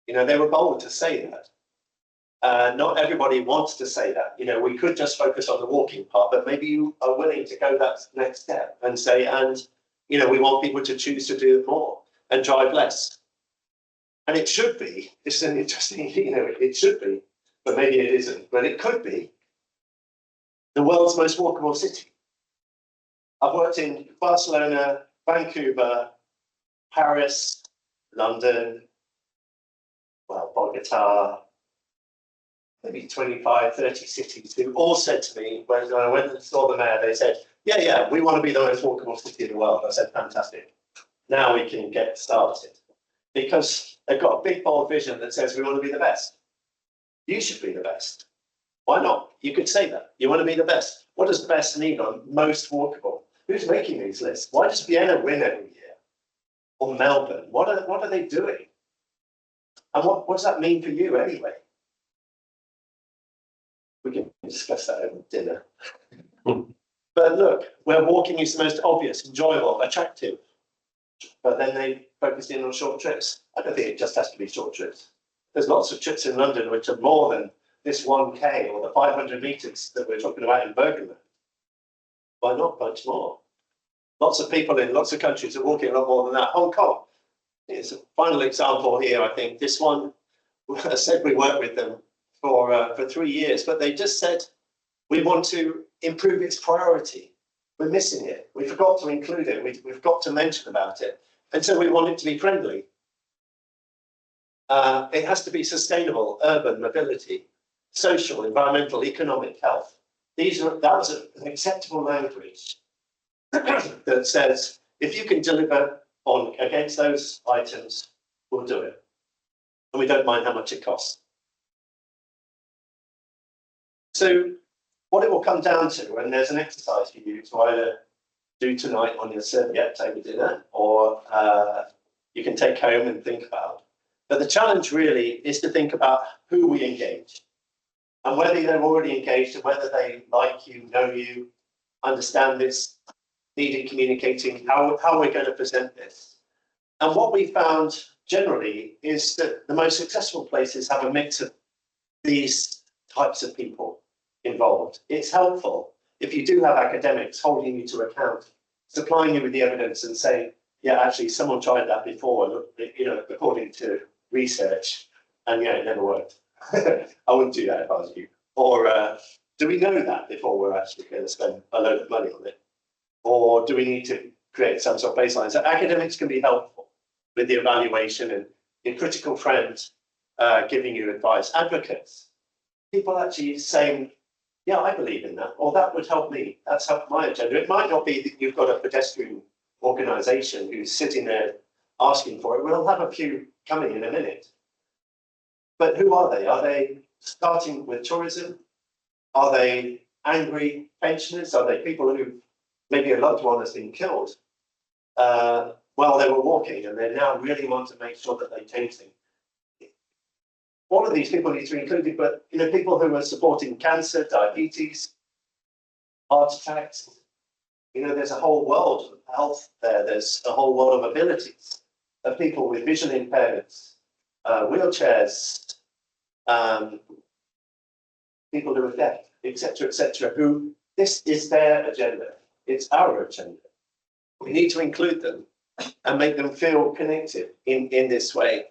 You know, they were bold to say that. Not everybody wants to say that. You know, we could just focus on the walking part, but maybe you are willing to go that next step and say, and, you know, we want people to choose to do more and drive less. And it should be, it's an interesting, you know, it should be, but maybe it isn't, but it could be the world's most walkable city. I've worked in Barcelona, Vancouver, Paris, London, well, Bogota, maybe 25, 30 cities who all said to me, when I went and saw the mayor, they said, yeah, we want to be the most walkable city in the world. I said, fantastic. Now we can get started. Because they've got a big, bold vision that says we want to be the best. You should be the best. Why not? You could say that. You want to be the best. What does the best need on most walkable? Who's making these lists? Why does Vienna win every year? Or Melbourne? What are they doing? And what does that mean for you anyway? We can discuss that over dinner. But look, where walking is the most obvious, enjoyable, attractive. But then they focus in on short trips. I don't think it just has to be short trips. There's lots of trips in London which are more than this 1K or the 500 meters that we're talking about in Bergamo. Why not much more? Lots of people in lots of countries are walking a lot more than that. Hong Kong is a final example here, I think. This one, I said we worked with them for 3 years, but they just said, we want to improve its priority. We're missing it. We forgot to include it. We've got to mention about it. And so we want it to be friendly. It has to be sustainable, urban, mobility, social, environmental, economic, health. That was an acceptable language that says, if you can deliver against those items, we'll do it. And we don't mind how much it costs. So what it will come down to, and there's an exercise for you to either do tonight on your serviette table dinner, or you can take home and think about. But the challenge really is to think about who we engage, and whether they're already engaged, and whether they like you, know you, understand this, needed communicating, how we're going to present this. And what we found generally is that the most successful places have a mix of these types of people involved. It's helpful if you do have academics holding you to account, supplying you with the evidence and saying, yeah, actually someone tried that before, according to research, and yeah, it never worked. I wouldn't do that if I was you. Or do we know that before we're actually going to spend a load of money on it? Or do we need to create some sort of baseline? So academics can be helpful with the evaluation, and your critical friends giving you advice. Advocates, people actually saying, yeah, I believe in that, or that would help me. That's helped my agenda. It might not be that you've got a pedestrian organisation who's sitting there asking for it. We'll have a few coming in a minute. But who are they? Are they starting with tourism? Are they angry pensioners? Are they people who maybe a loved one has been killed while they were walking, and they now really want to make sure that they change things? All of these people need to be included, but people who are supporting cancer, diabetes, heart attacks. There's a whole world of health there. There's a whole world of abilities of people with vision impairments, wheelchairs, people who are deaf, etc., who this is their agenda. It's our agenda. We need to include them and make them feel connected in this way.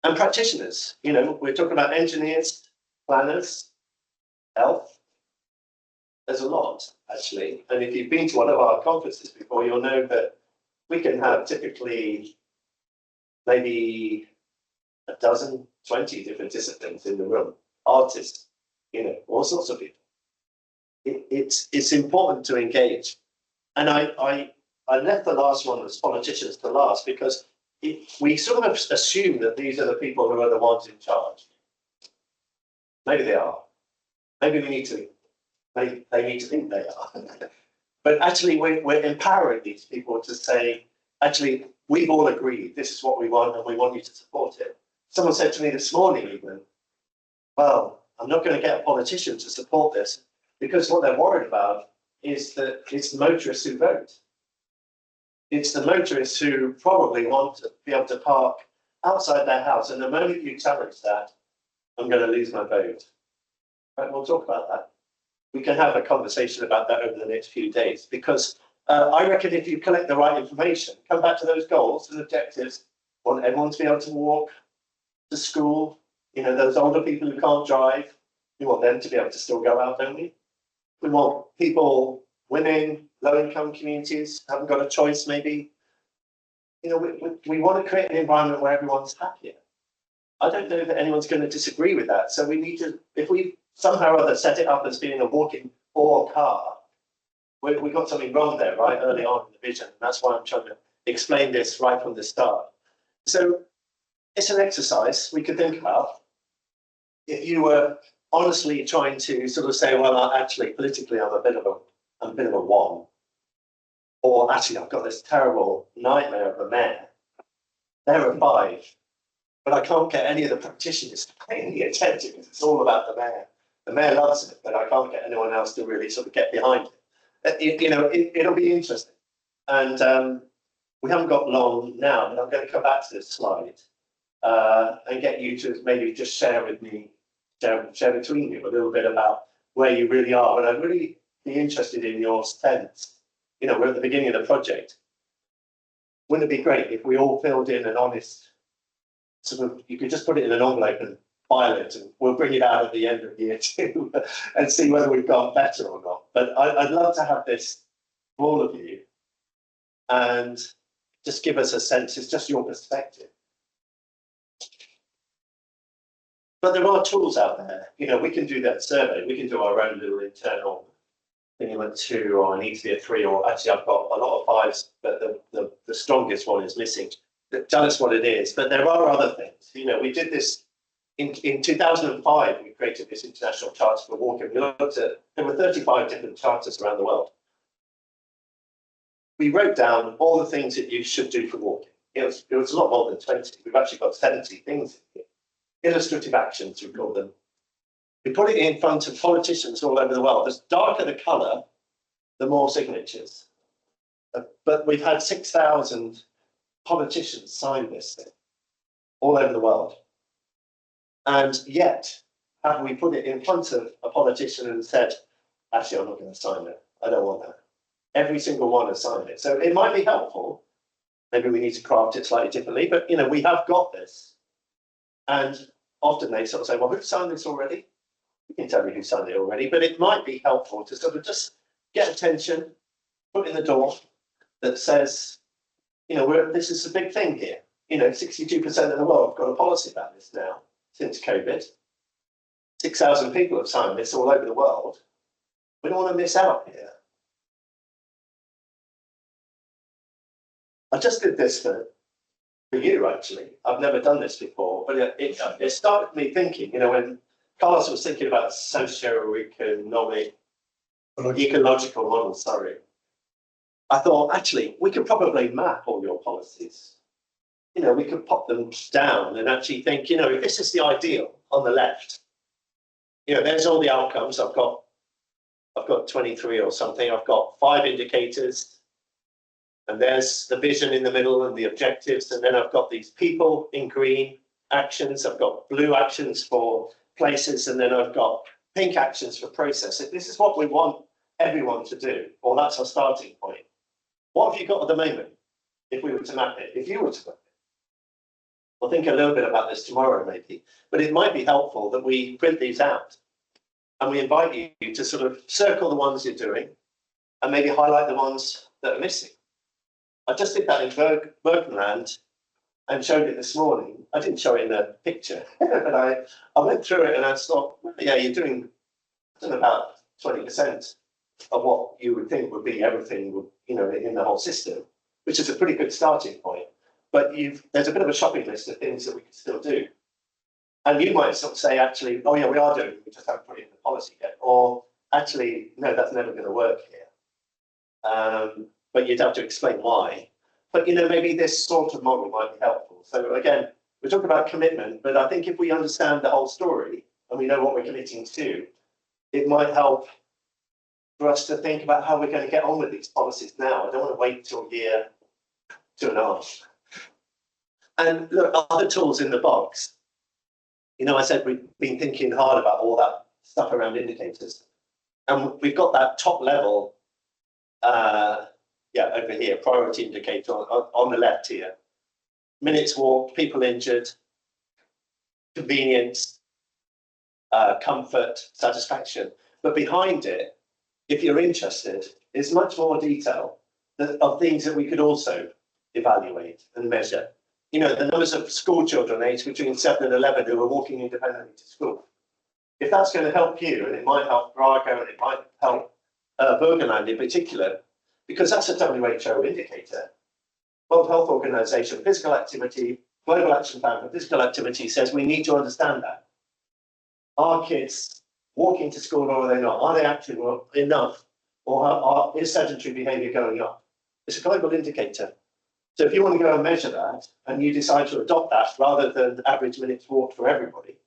And practitioners, we're talking about engineers, planners, health. There's a lot, actually. And if you've been to one of our conferences before, you'll know that we can have typically maybe 12, 20 different disciplines in the room. Artists, all sorts of people. It's important to engage. And I left the last one as politicians to last, because we sort of assume that these are the people who are the ones in charge. Maybe they are. Maybe they need to think they are. But actually, we're empowering these people to say, actually, we've all agreed this is what we want, and we want you to support it. Someone said to me this morning even, well, I'm not going to get a politician to support this, because what they're worried about is that it's the motorists who vote. It's the motorists who probably want to be able to park outside their house. And the moment you challenge that, I'm going to lose my vote. Right, we'll talk about that. We can have a conversation about that over the next few days, because I reckon if you collect the right information, come back to those goals and objectives, want everyone to be able to walk to school, those older people who can't drive, we want them to be able to still go out, don't we? We want people, women, low-income communities, haven't got a choice maybe. we want to create an environment where everyone's happier. I don't know that anyone's going to disagree with that. So we need to, if we somehow or other set it up as being a walking or car, we got something wrong there, right, early on in the vision. And that's why I'm trying to explain this right from the start. So it's an exercise we could think about. If you were honestly trying to sort of say, well, actually, politically, I'm a bit of a one. Or actually, I've got this terrible nightmare of a mayor. They're a 5. But I can't get any of the practitioners to pay any attention because it's all about the mayor. The mayor loves it, but I can't get anyone else to really sort of get behind it. It'll be interesting. And we haven't got long now, but I'm going to come back to this slide and get you to maybe just share with me, share between you a little bit about where you really are. And I'd really be interested in your sense. We're at the beginning of the project. Wouldn't it be great if we all filled in an honest sort of, you could just put it in an envelope and file it, and we'll bring it out at the end of year 2 and see whether we've gone better or not. But I'd love to have this for all of you and just give us a sense. It's just your perspective. But there are tools out there. We can do that survey. We can do our own little internal thing. I'm a 2, or I need to be a 3, or actually I've got a lot of 5s, but the strongest one is missing. Tell us what it is. But there are other things. We did this in 2005. We created this international charter for walking. We looked at, there were 35 different charters around the world. We wrote down all the things that you should do for walking. It was a lot more than 20. We've actually got 70 things in here. Illustrative actions, we call them. We put it in front of politicians all over the world. The darker the colour, the more signatures. But we've had 6,000 politicians sign this thing all over the world. And yet, have we put it in front of a politician and said, actually, I'm not going to sign it. I don't want that. Every single one has signed it. So it might be helpful. Maybe we need to craft it slightly differently, but we have got this. And often they sort of say, well, who signed this already? You can tell me who signed it already, but it might be helpful to sort of just get attention, put in the door that says, this is a big thing here. 62% of the world have got a policy about this now since COVID. 6,000 people have signed this all over the world. We don't want to miss out here. I just did this for you, actually. I've never done this before, but it started me thinking, when Carlos was thinking about socio-economic, ecological models, I thought, actually, we could probably map all your policies. We could pop them down and actually think, if this is the ideal on the left, there's all the outcomes. I've got 23 or something. I've got 5 indicators. And there's the vision in the middle and the objectives. And then I've got these people in green actions. I've got blue actions for places. And then I've got pink actions for process. If this is what we want everyone to do, or that's our starting point. What have you got at the moment if we were to map it? If you were to map it? We'll think a little bit about this tomorrow, maybe. But it might be helpful that we print these out. And we invite you to sort of circle the ones you're doing and maybe highlight the ones that are missing. I just did that in Bergenland and showed it this morning. I didn't show it in a picture, but I went through it and I thought, well, yeah, you're doing about 20% of what you would think would be everything, in the whole system, which is a pretty good starting point. But there's a bit of a shopping list of things that we could still do. And you might sort of say, actually, oh yeah, we are doing it, we just haven't put it in the policy yet. Or actually, no, that's never going to work here. But you'd have to explain why. But, maybe this sort of model might be helpful. So again, we're talking about commitment, but I think if we understand the whole story and we know what we're committing to, it might help for us to think about how we're going to get on with these policies now. I don't want to wait till year 2.5. And look, other tools in the box. I said we've been thinking hard about all that stuff around indicators. And we've got that top level, over here, priority indicator on the left here. Minutes walked, people injured, convenience, comfort, satisfaction. But behind it, if you're interested, is much more detail of things that we could also evaluate and measure. You know, the numbers of school children aged between 7 and 11 who are walking independently to school. If that's going to help you, and it might help Braga, and it might help Burgenland in particular, because that's a WHO indicator. World Health Organization, physical activity, Global Action Plan for Physical Activity says we need to understand that. Are kids walking to school or are they not? Are they active enough, or is sedentary behaviour going up? It's a global indicator. So if you want to go and measure that, and you decide to adopt that rather than average minutes walked for everybody,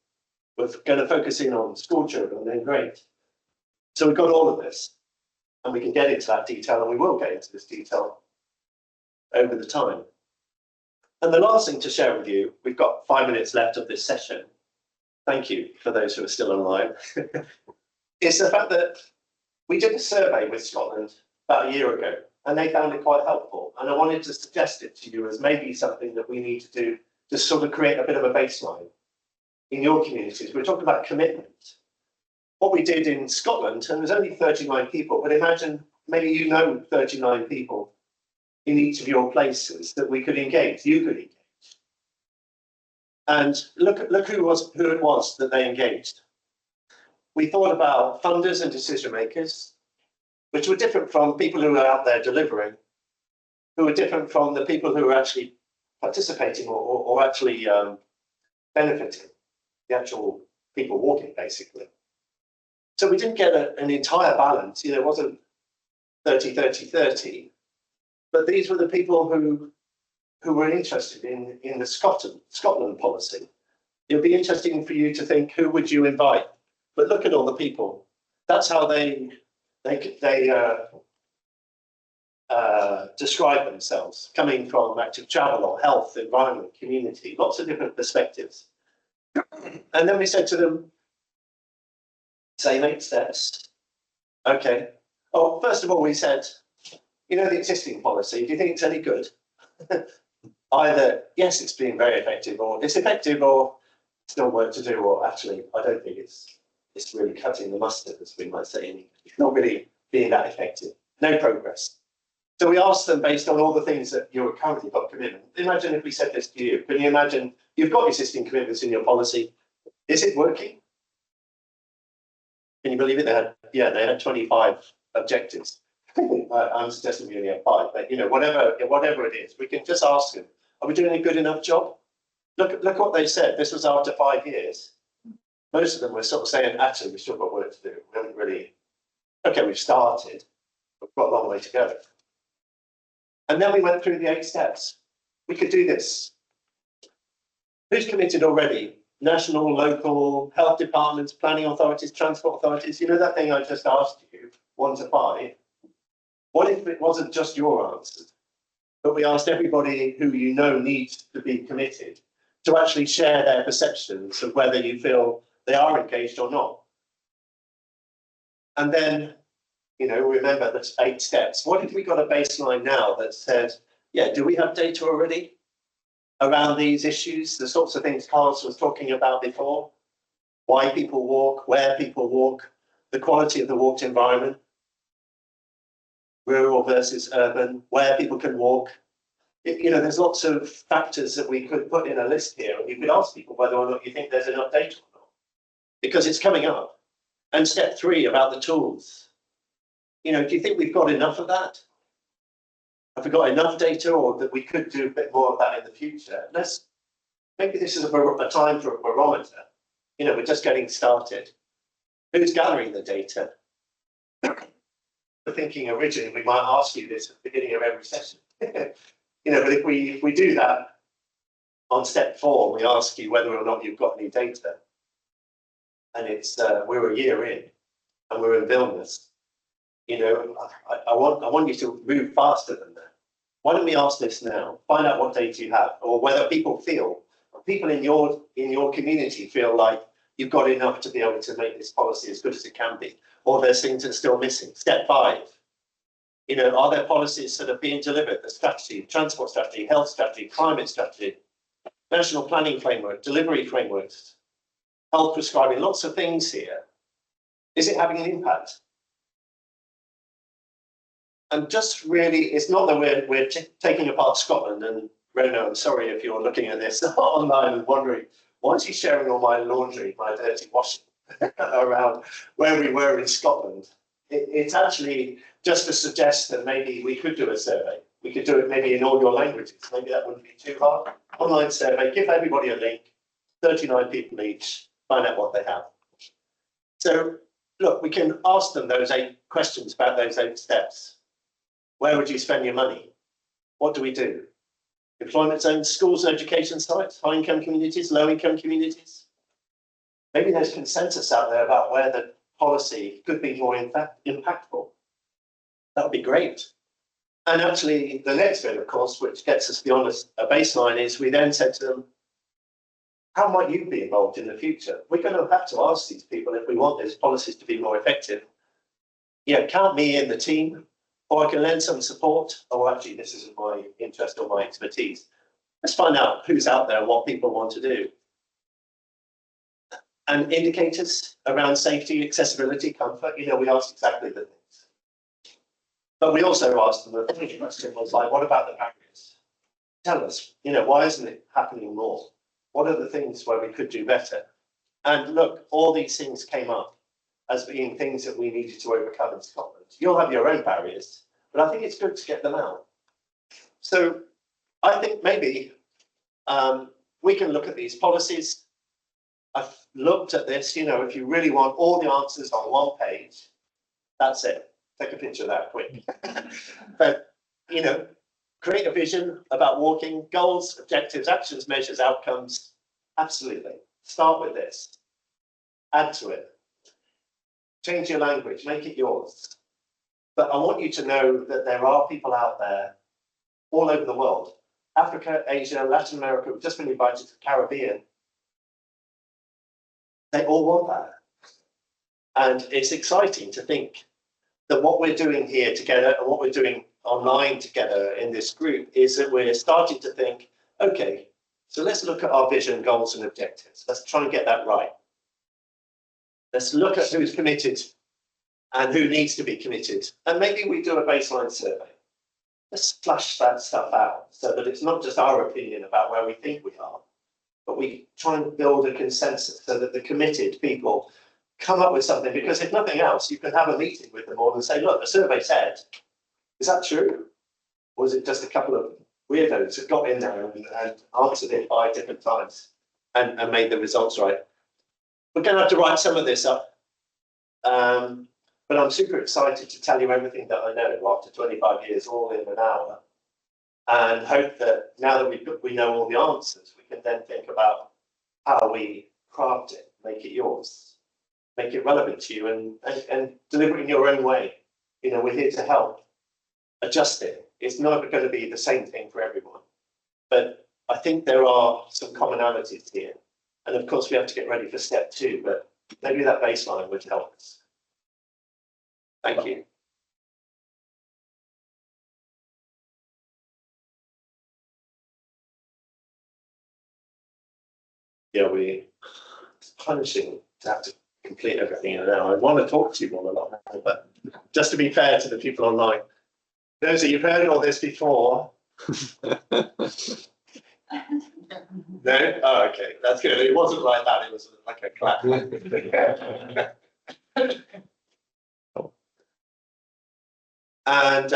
we're going to focus in on school children, then great. So we've got all of this, and we can get into that detail, and we will get into this detail over the time. And the last thing to share with you, we've got 5 minutes left of this session. Thank you for those who are still online. It's the fact that we did a survey with Scotland about a year ago, and they found it quite helpful. And I wanted to suggest it to you as maybe something that we need to do to sort of create a bit of a baseline in your communities. We're talking about commitment. What we did in Scotland, and there's only 39 people, but imagine maybe you know 39 people in each of your places that we could engage, you could engage. And look who it was that they engaged. We thought about funders and decision makers, which were different from people who are out there delivering, who were different from the people who are actually participating or actually benefiting, the actual people walking, basically. So we didn't get an entire balance. You know, it wasn't 30, 30, 30, but these were the people who were interested in the Scotland policy. It'll be interesting for you to think, who would you invite? But look at all the people. That's how they describe themselves, coming from active travel or health, environment, community, lots of different perspectives. And then we said to them, same 8 steps. Okay. Oh, first of all, we said, you know, the existing policy, do you think it's any good? Either, yes, it's been very effective, or it's effective, or still work to do, or actually, I don't think it's really cutting the mustard, as we might say in English. It's not really being that effective. No progress. So we asked them, based on all the things that you're currently got commitment. Imagine if we said this to you. Can you imagine you've got existing commitments in your policy? Is it working? Can you believe it? They had 25 objectives. I'm suggesting we only have 5, but you know, whatever it is, we can just ask them, are we doing a good enough job? Look what they said. This was after 5 years. Most of them were sort of saying, actually, we've still got work to do. We haven't really, okay, we've started, but we've got a long way to go. And then we went through the 8 steps. We could do this. Who's committed already? National, local, health departments, planning authorities, transport authorities. You know that thing I just asked you, 1 to 5? What if it wasn't just your answers, but we asked everybody who you know needs to be committed to actually share their perceptions of whether you feel they are engaged or not? And then, you know, remember there's 8 steps. What if we got a baseline now that said, yeah, do we have data already around these issues, the sorts of things Carlos was talking about before? Why people walk, where people walk, the quality of the walked environment, rural versus urban, where people can walk. You know, there's lots of factors that we could put in a list here, and you could ask people whether or not you think there's enough data or not, because it's coming up. And step 3 about the tools. You know, do you think we've got enough of that? Have we got enough data, or that we could do a bit more of that in the future? Maybe this is a time for a barometer. You know, we're just getting started. Who's gathering the data? Thinking originally we might ask you this at the beginning of every session. You know, but if we do that on step 4, we ask you whether or not you've got any data, and it's we're a year in and we're in Vilnius. You know, I want you to move faster than that. Why don't we ask this now? Find out what data you have, or whether people in your community feel like you've got enough to be able to make this policy as good as it can be, or there's things that are still missing. Step 5, you know, are there policies that are being delivered? The strategy, transport strategy, health strategy, climate strategy, national planning framework, delivery frameworks, health prescribing, lots of things here. Is it having an impact? And just really, it's not that we're taking apart Scotland. And Rona, I'm sorry if you're looking at this online and wondering, why is he sharing all my laundry, my dirty washing around where we were in Scotland? It's actually just to suggest that maybe we could do a survey. We could do it maybe in all your languages. Maybe that wouldn't be too hard. Online survey, give everybody a link, 39 people each, find out what they have. So look, we can ask them those 8 questions about those 8 steps. Where would you spend your money? What do we do? Employment zones, schools and education sites, high-income communities, low-income communities. Maybe there's consensus out there about where the policy could be more impactful. That would be great. And actually, the next bit, of course, which gets us beyond a baseline, is we then said to them, how might you be involved in the future? We're going to have to ask these people if we want these policies to be more effective. Yeah, count me in the team, or I can lend some support. Oh, actually, this isn't my interest or my expertise. Let's find out who's out there and what people want to do. And indicators around safety, accessibility, comfort, you know, we asked exactly the things. But we also asked them, the first question was like, what about the barriers? Tell us, you know, why isn't it happening more? What are the things where we could do better? And look, all these things came up as being things that we needed to overcome in Scotland. You'll have your own barriers, but I think it's good to get them out. So I think maybe we can look at these policies. I've looked at this, you know, if you really want all the answers on one page, that's it. Take a picture of that quick. But, you know, create a vision about walking, goals, objectives, actions, measures, outcomes. Absolutely. Start with this. Add to it. Change your language, make it yours. But I want you to know that there are people out there all over the world. Africa, Asia, Latin America, we've just been invited to the Caribbean. They all want that. And it's exciting to think that what we're doing here together and what we're doing online together in this group is that we're starting to think, okay, so let's look at our vision, goals and objectives. Let's try and get that right. Let's look at who's committed and who needs to be committed. And maybe we do a baseline survey. Let's flush that stuff out so that it's not just our opinion about where we think we are, but we try and build a consensus so that the committed people come up with something, because if nothing else, you can have a meeting with them all and say, look, the survey said, is that true? Or is it just a couple of weirdos that got in there and answered it 5 different times and made the results right? We're going to have to write some of this up. But I'm super excited to tell you everything that I know after 25 years, all in an hour. And hope that now that we know all the answers, we can then think about how we craft it, make it yours, make it relevant to you, and deliver it in your own way. You know, we're here to help adjust it. It's not going to be the same thing for everyone. But I think there are some commonalities here. And of course, we have to get ready for step 2, but maybe that baseline would help us. Thank you. Yeah, it's punishing to have to complete everything in an hour. I want to talk to you all a lot more, but just to be fair to the people online, those of you who've heard all this before. No? Oh, okay, that's good. It wasn't like that, it was like a clap. And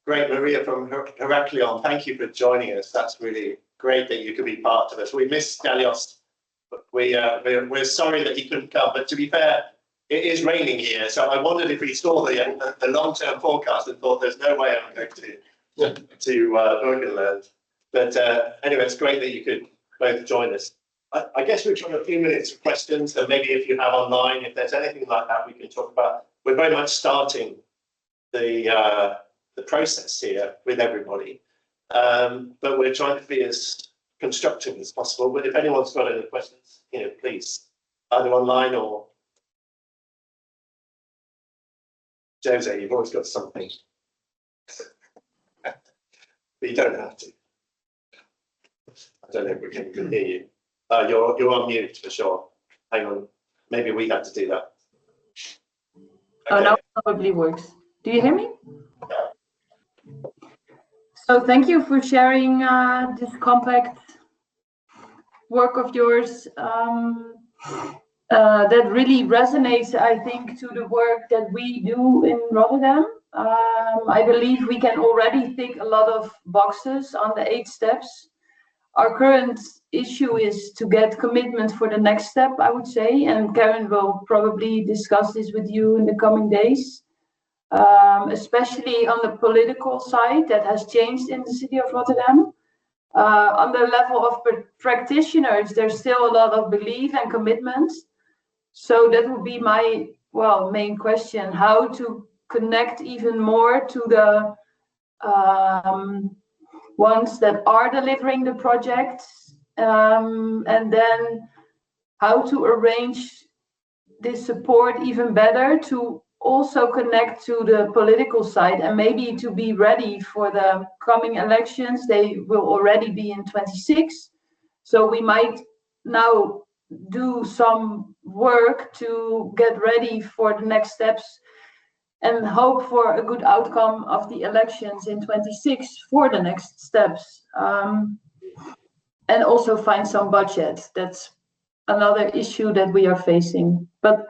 great, Maria from Heraklion, thank you for joining us. That's really great that you could be part of us. We missed Galios, but we're sorry that he couldn't come. But to be fair, it is raining here, so I wondered if he saw the long-term forecast and thought there's no way I'm going to Burgenland. But anyway, it's great that you could both join us. I guess we've got a few minutes for questions, and maybe if you have online, if there's anything like that we can talk about. We're very much starting the process here with everybody, but we're trying to be as constructive as possible. But if anyone's got any questions, you know, please, either online or Jose, you've always got something, but you don't have to. I don't know if we can hear you. You're on mute for sure. Hang on, maybe we have to do that. Okay. Oh, now it probably works. Do you hear me? Yeah. So thank you for sharing this compact work of yours. That really resonates, I think, to the work that we do in Rotterdam. I believe we can already tick a lot of boxes on the 8 steps. Our current issue is to get commitment for the next step, I would say, and Karen will probably discuss this with you in the coming days. Especially on the political side, that has changed in the city of Rotterdam. On the level of practitioners, there's still a lot of belief and commitment. So that would be my main question: how to connect even more to the ones that are delivering the projects, and then how to arrange this support even better to also connect to the political side, and maybe to be ready for the coming elections. They will already be in 26, so we might now do some work to get ready for the next steps and hope for a good outcome of the elections in 26 for the next steps, and also find some budget. That's another issue that we are facing. But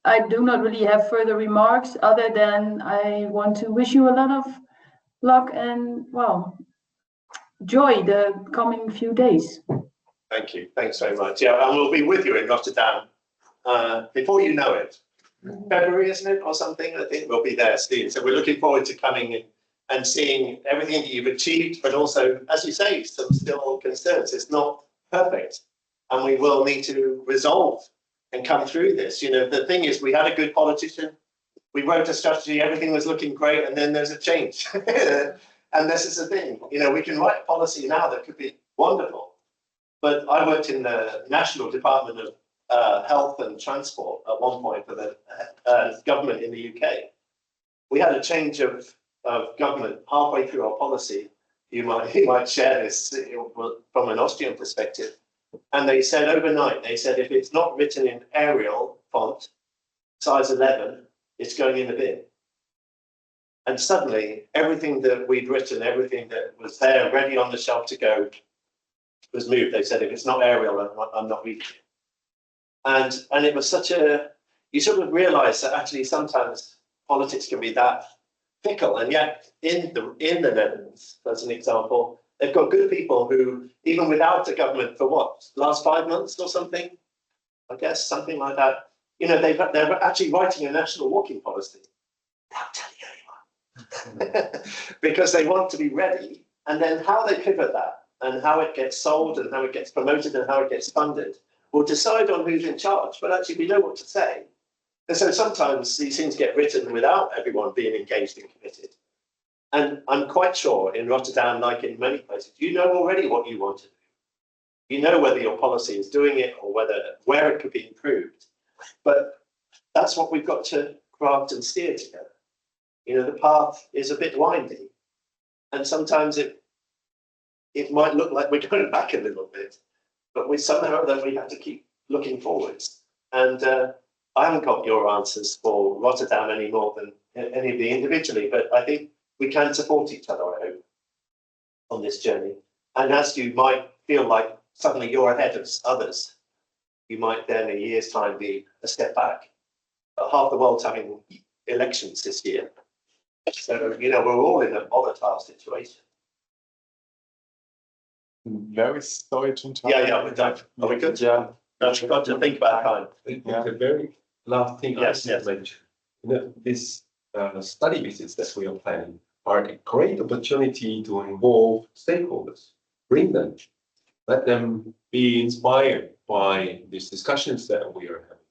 I do not really have further remarks other than I want to wish you a lot of luck and joy the coming few days. Thank you. Thanks very much. Yeah, and we'll be with you in Rotterdam before you know it. February, isn't it, or something? I think we'll be there soon. So we're looking forward to coming in and seeing everything that you've achieved, but also, as you say, some still concerns. It's not perfect, and we will need to resolve and come through this. You know, the thing is, we had a good politician. We wrote a strategy. Everything was looking great, and then there's a change. And this is the thing. You know, we can write policy now that could be wonderful. But I worked in the National Department of Health and Transport at one point for the government in the UK. We had a change of government halfway through our policy. You might share this from an Austrian perspective. And they said overnight, they said, if it's not written in Arial font, size 11, it's going in the bin. And suddenly, everything that we'd written, everything that was there, ready on the shelf to go, was moved. They said, if it's not Arial, I'm not reading it. And it was such a, you sort of realise that actually sometimes politics can be that fickle. And yet, in the Netherlands, as an example, they've got good people who, even without the government for last 5 months or something, I guess, something like that, you know, they're actually writing a national walking policy. Don't tell anyone. Because they want to be ready, and then how they pivot that, and how it gets sold, and how it gets promoted, and how it gets funded, will decide on who's in charge. But actually, we know what to say. And so sometimes these things get written without everyone being engaged and committed. And I'm quite sure in Rotterdam, like in many places, you know already what you want to do. You know whether your policy is doing it or where it could be improved. But that's what we've got to craft and steer together. You know, the path is a bit windy. And sometimes it might look like we're going back a little bit, but we somehow then we have to keep looking forwards. And I haven't got your answers for Rotterdam any more than any of the individually, but I think we can support each other, I hope, on this journey. And as you might feel like suddenly you're ahead of others, you might then in a year's time be a step back. But half the world's having elections this year. So, you know, we're all in a volatile situation. Very sorry to interrupt. Yeah, we're done. Are we good? Yeah. I've got to think about time. The very last thing Yes, I mentioned, you know, these study visits that we are planning are a great opportunity to involve stakeholders, bring them, let them be inspired by these discussions that we are having,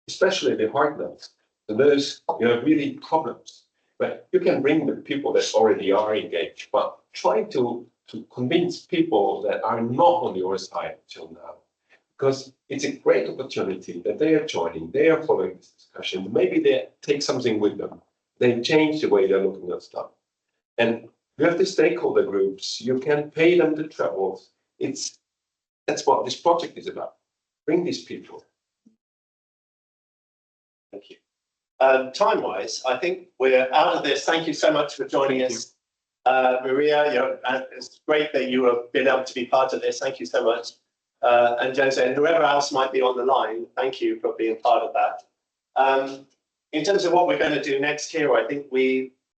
especially the hard notes, those really problems. But you can bring the people that already are engaged, but try to convince people that are not on your side until now. Because it's a great opportunity that they are joining, they are following this discussion. Maybe they take something with them. They change the way they're looking at stuff. And with the stakeholder groups, you can pay them the travels. That's what this project is about. Bring these people. Thank you. Time-wise, I think we're out of this. Thank you so much for joining us. Maria, it's great that you have been able to be part of this. Thank you so much. And Jose, and whoever else might be on the line, thank you for being part of that. In terms of what we're going to do next year, I think we